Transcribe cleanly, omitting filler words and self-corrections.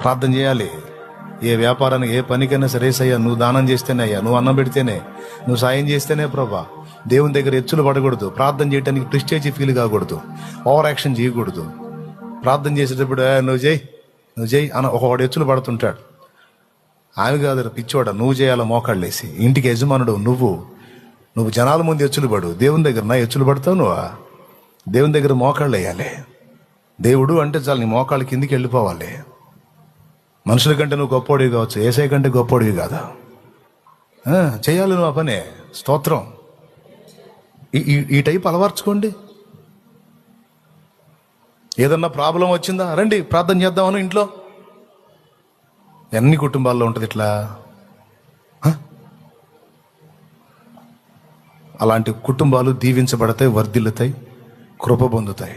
ప్రార్థన చేయాలి. ఏ వ్యాపారానికి ఏ పనికైనా సరే సయ్యా, నువ్వు దానం చేస్తేనే అయ్యా, నువ్వు అన్నం పెడితేనే, నువ్వు సాయం చేస్తేనే ప్రభా. దేవుని దగ్గర ఎచ్చులు పడకూడదు. ప్రార్థన చేయడానికి ప్రిస్టేజ్ ఫీల్ కాకూడదు. ఓవర్ యాక్షన్ చేయకూడదు. ప్రార్థన చేసేటప్పుడు నువ్వు చేయి అని ఒకవాడు ఎచ్చులు పడుతుంటాడు. ఆమె కాదు పిచ్చోడ, నువ్వు చేయాల మోకాళ్ళేసి. ఇంటికి యజమానుడు నువ్వు జనాల ముందు ఎచ్చులు పడు. దేవుని దగ్గర నా ఎచ్చులు పడతావు నువ్వు? దేవుని దగ్గర మోకాళ్ళు వేయాలి. దేవుడు అంటే చాలు నీ మోకాళ్ళ కిందికి వెళ్ళిపోవాలి. మనుషుల కంటే నువ్వు గొప్పోడివి కావచ్చు, ఏసై కంటే గొప్పోడివి కాదా. చేయాలి నువ్వు ఆ పనే. స్తోత్రం. ఈ టైప్ అలవర్చుకోండి. ఏదన్నా ప్రాబ్లం వచ్చిందా, రండి ప్రార్థన చేద్దామని ఇంట్లో. ఎన్ని కుటుంబాల్లో ఉంటుంది ఇట్లా? అలాంటి కుటుంబాలు దీవించబడతాయి, వర్ధిల్లుతాయి, కృప పొందుతాయి.